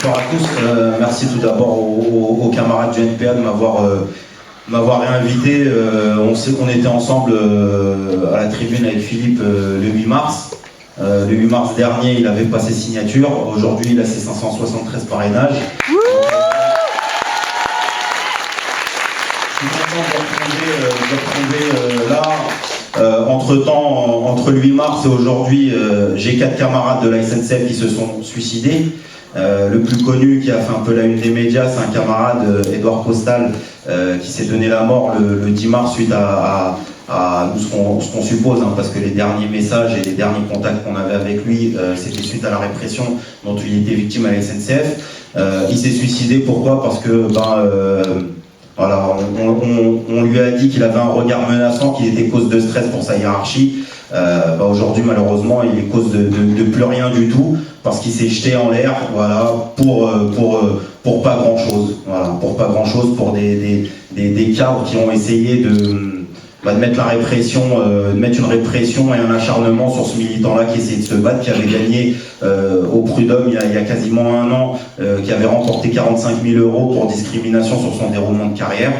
Bonsoir à tous. Merci tout d'abord aux camarades du NPA de m'avoir réinvité. On sait qu'on était ensemble à la tribune avec Philippe le 8 mars. Le 8 mars dernier, il avait passé signature. Aujourd'hui, il a ses 573 parrainages. Je suis content de retrouver là. Entre-temps, entre le 8 mars et aujourd'hui, j'ai 4 camarades de la SNCF qui se sont suicidés. Le plus connu qui a fait un peu la une des médias, c'est un camarade, Edouard Postal, qui s'est donné la mort le 10 mars suite à ce qu'on suppose, hein, parce que les derniers messages et les derniers contacts qu'on avait avec lui, c'était suite à la répression dont il était victime à la SNCF. Il s'est suicidé, pourquoi? Parce que voilà, on lui a dit qu'il avait un regard menaçant, qu'il était cause de stress pour sa hiérarchie. Aujourd'hui, malheureusement, il est cause de plus rien du tout, parce qu'il s'est jeté en l'air, voilà, pour pas grand chose, voilà, pour pas grand chose, pour des cadres qui ont essayé de mettre la répression, de mettre une répression et un acharnement sur ce militant-là qui essayait de se battre, qui avait gagné au Prud'homme il y a quasiment un an, qui avait remporté 45 000 € pour discrimination sur son déroulement de carrière.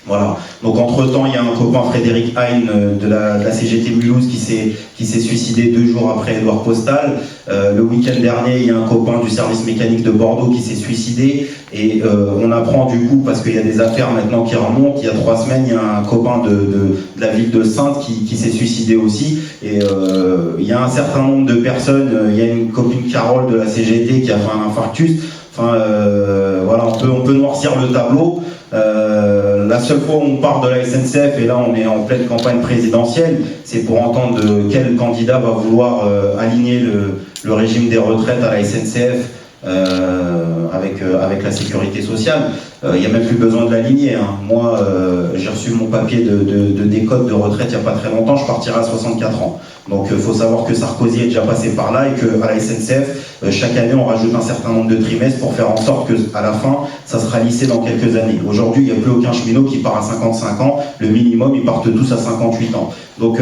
Voilà. Donc entre-temps, il y a un copain, Frédéric Hein, de la CGT Mulhouse, qui s'est suicidé 2 jours après Edouard Postal. Le week-end dernier, il y a un copain du service mécanique de Bordeaux qui s'est suicidé. Et on apprend du coup, parce qu'il y a des affaires maintenant qui remontent, il y a 3 semaines, il y a un copain de la ville de Saintes qui s'est suicidé aussi. Et il y a un certain nombre de personnes, il y a une copine Carole de la CGT qui a fait un infarctus. Enfin, voilà, on peut noircir le tableau. La seule fois où on parle de la SNCF, et là on est en pleine campagne présidentielle, c'est pour entendre quel candidat va vouloir aligner le régime des retraites à la SNCF avec la sécurité sociale. Il n'y a même plus besoin de l'aligner, hein. Moi, j'ai reçu mon papier de décote de retraite il n'y a pas très longtemps, je partirai à 64 ans. Donc il faut savoir que Sarkozy est déjà passé par là et qu'à la SNCF, chaque année on rajoute un certain nombre de trimestres pour faire en sorte qu'à la fin, ça sera lissé dans quelques années. Aujourd'hui, il n'y a plus aucun cheminot qui part à 55 ans, le minimum, ils partent tous à 58 ans. Donc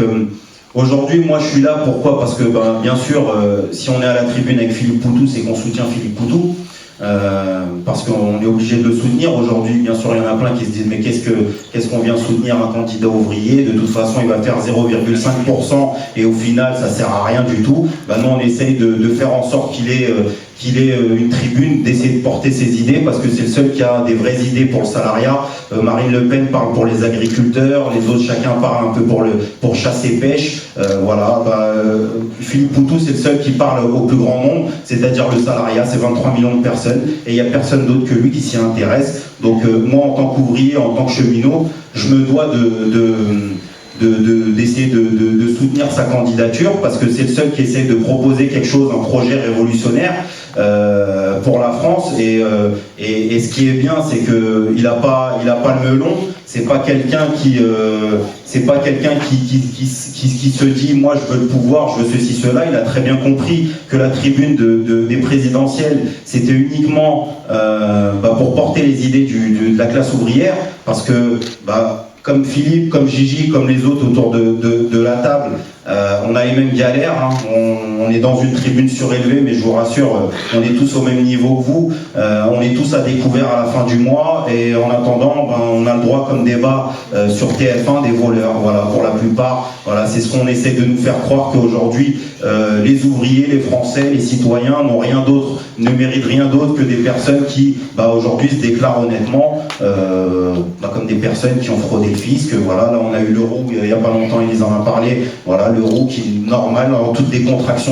aujourd'hui, moi je suis là, pourquoi? Parce que bien sûr, si on est à la tribune avec Philippe Poutou, c'est qu'on soutient Philippe Poutou. Parce qu'on est obligé de le soutenir. Aujourd'hui, bien sûr, il y en a plein qui se disent mais qu'est-ce qu'on vient soutenir un candidat ouvrier? De toute façon, il va faire 0,5% et au final, ça sert à rien du tout. Nous, on essaye de faire en sorte qu'il ait une tribune, d'essayer de porter ses idées, parce que c'est le seul qui a des vraies idées pour le salariat. Marine Le Pen parle pour les agriculteurs, les autres, chacun parle un peu pour chasse et pêche. Voilà, Philippe Poutou, c'est le seul qui parle au plus grand nombre, c'est-à-dire le salariat, c'est 23 millions de personnes, et il n'y a personne d'autre que lui qui s'y intéresse. Donc moi, en tant qu'ouvrier, en tant que cheminot, je me dois d'essayer de soutenir sa candidature, parce que c'est le seul qui essaie de proposer quelque chose, un projet révolutionnaire pour la France. Et ce qui est bien, c'est qu'il n'a pas le melon. C'est pas quelqu'un qui se dit moi je veux le pouvoir, je veux ceci, cela. Il a très bien compris que la tribune des présidentielles, c'était uniquement pour porter les idées de la classe ouvrière, parce que comme Philippe, comme Gigi, comme les autres autour de la table, on a les mêmes galères, hein. On est dans une tribune surélevée, mais je vous rassure, on est tous au même niveau que vous, on est tous à découvert à la fin du mois, et en attendant, on a le droit comme débat sur TF1 des voleurs, voilà, pour la plupart. Voilà, c'est ce qu'on essaie de nous faire croire, qu'aujourd'hui, les ouvriers, les Français, les citoyens n'ont rien d'autre, ne méritent rien d'autre que des personnes qui, aujourd'hui, se déclarent honnêtement, comme des personnes qui ont fraudé le fisc. Voilà, là on a eu Leroux, il n'y a pas longtemps, il les en a parlé. Voilà, Leroux qui, normal, en toute décontraction,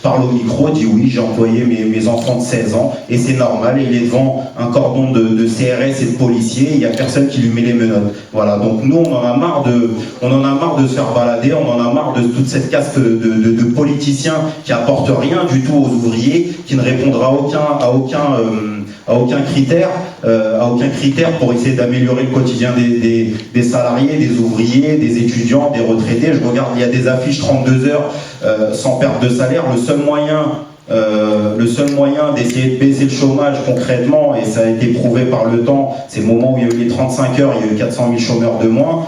parle au micro, dit oui, j'ai employé mes enfants de 16 ans, et c'est normal, et il est devant un cordon de CRS et de policiers, il n'y a personne qui lui met les menottes. Voilà, donc nous on en a marre de se faire balader, on en a marre de toute cette caste de politiciens qui apportent rien du tout aux ouvriers, qui ne répondra à aucun critère pour essayer d'améliorer le quotidien des salariés, des ouvriers, des étudiants, des retraités. Je regarde, il y a des affiches 32 heures sans perte de salaire. Le seul moyen d'essayer de baisser le chômage concrètement, et ça a été prouvé par le temps, c'est le moment où il y a eu les 35 heures, il y a eu 400 000 chômeurs de moins.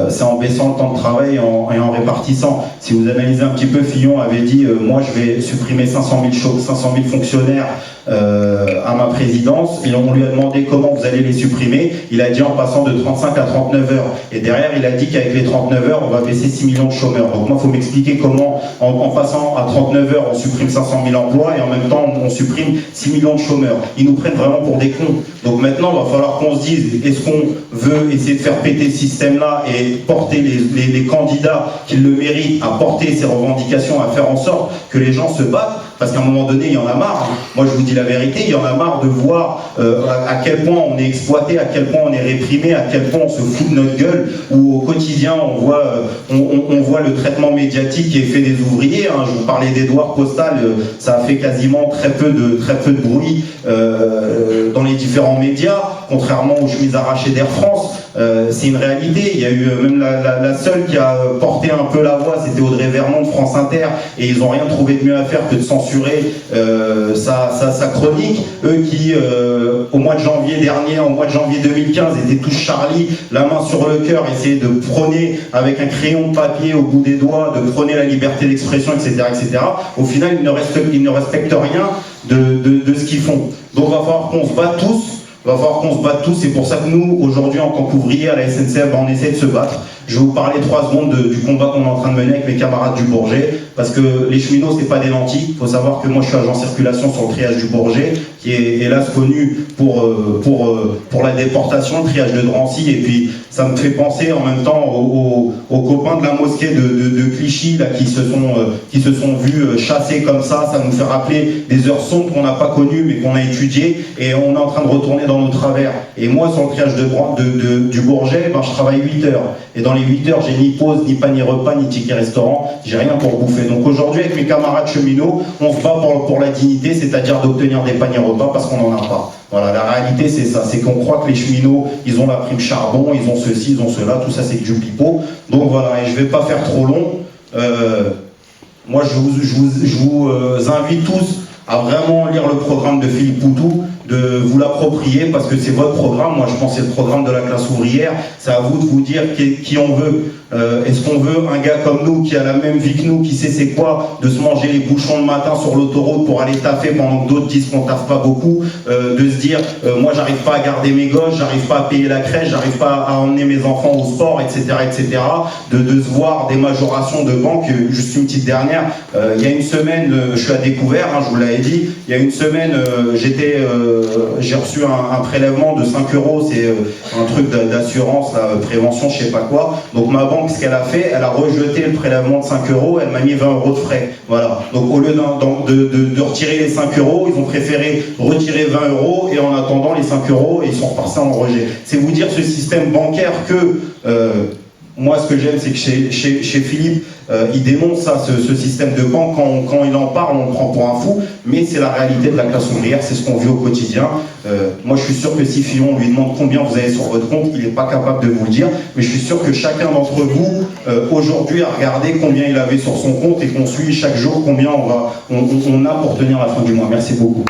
C'est en baissant le temps de travail et en répartissant. Si vous analysez un petit peu, Fillon avait dit moi je vais supprimer 500 000 fonctionnaires à ma présidence, et on lui a demandé comment vous allez les supprimer. Il a dit en passant de 35 à 39 heures. Et derrière, il a dit qu'avec les 39 heures, on va baisser 6 millions de chômeurs. Donc moi, il faut m'expliquer comment, en passant à 39 heures, on supprime 500 000 emplois, et en même temps, on supprime 6 millions de chômeurs. Ils nous prennent vraiment pour des cons. Donc maintenant, il va falloir qu'on se dise, est-ce qu'on veut essayer de faire péter ce système-là et porter les candidats qui le méritent à porter ces revendications, à faire en sorte que les gens se battent, parce qu'à un moment donné, il y en a marre. Moi, je vous dis la vérité, il y en a marre de voir à quel point on est exploité, à quel point on est réprimé, à quel point on se fout de notre gueule, où au quotidien, on voit le traitement médiatique qui est fait des ouvriers. Hein. Je vous parlais d'Edouard Postal, ça a fait quasiment très peu de bruit dans les différents médias, contrairement aux chemises arrachées d'Air France. C'est une réalité. Il y a eu même la seule qui a porté un peu la voix, c'était Audrey Vernon de France Inter, et ils n'ont rien trouvé de mieux à faire que de censurer sa chronique. Eux qui, au mois de janvier dernier, au mois de janvier 2015, étaient tous Charlie, la main sur le cœur, essayaient de prôner avec un crayon de papier au bout des doigts, de prôner la liberté d'expression, etc., etc. Au final, ils ne respectent rien de ce qu'ils font. Donc il va falloir qu'on se batte tous. Il va falloir qu'on se batte tous, c'est pour ça que nous, aujourd'hui, en tant qu'ouvriers à la SNCF, on essaie de se battre. Je vais vous parler 3 secondes du combat qu'on est en train de mener avec mes camarades du Bourget, parce que les cheminots, c'est pas des lentilles. Il faut savoir que moi, je suis agent circulation sur le triage du Bourget, qui est hélas connu pour la déportation, le triage de Drancy, et puis ça me fait penser en même temps aux copains de la mosquée de Clichy, là, qui se sont vus chasser comme ça. Ça nous fait rappeler des heures sombres qu'on n'a pas connues, mais qu'on a étudiées, et on est en train de retourner dans nos travers. Et moi, sur le triage du Bourget, ben, je travaille 8 heures. Et dans les 8 heures, j'ai ni pause, ni panier repas, ni ticket restaurant, j'ai rien pour bouffer. Donc aujourd'hui, avec mes camarades cheminots, on se bat pour la dignité, c'est-à-dire d'obtenir des paniers repas parce qu'on n'en a pas. Voilà, la réalité c'est ça, c'est qu'on croit que les cheminots, ils ont la prime charbon, ils ont ceci, ils ont cela, tout ça c'est que du pipeau. Donc voilà, et je vais pas faire trop long. Moi je vous invite tous à vraiment lire le programme de Philippe Poutou, de vous l'approprier parce que c'est votre programme. Moi je pense que c'est le programme de la classe ouvrière. C'est à vous de vous dire qui on veut. Est-ce qu'on veut un gars comme nous qui a la même vie que nous, qui sait c'est quoi de se manger les bouchons le matin sur l'autoroute pour aller taffer pendant que d'autres disent qu'on taffe pas beaucoup, de se dire moi j'arrive pas à garder mes gosses, j'arrive pas à payer la crèche, j'arrive pas à emmener mes enfants au sport, etc., etc. De se voir des majorations de banque. Juste une petite dernière, il y a une semaine, je suis à découvert, hein, je vous l'avais dit, il y a une semaine j'ai reçu un prélèvement de 5 €, c'est un truc d'assurance, prévention, je sais pas quoi. Donc ma banque, ce qu'elle a fait, elle a rejeté le prélèvement de 5 €, elle m'a mis 20 € de frais. Voilà. Donc au lieu de retirer les 5 €, ils ont préféré retirer 20 € et en attendant les 5 €, ils sont repartis en rejet. C'est vous dire ce système bancaire que moi, ce que j'aime, c'est que chez Philippe, il dénonce ça, ce système de banque. Quand il en parle, on le prend pour un fou, mais c'est la réalité de la classe ouvrière, c'est ce qu'on vit au quotidien. Moi, je suis sûr que si Fillon lui demande combien vous avez sur votre compte, il n'est pas capable de vous le dire, mais je suis sûr que chacun d'entre vous, aujourd'hui, a regardé combien il avait sur son compte et qu'on suit chaque jour combien on a pour tenir la fin du mois. Merci beaucoup.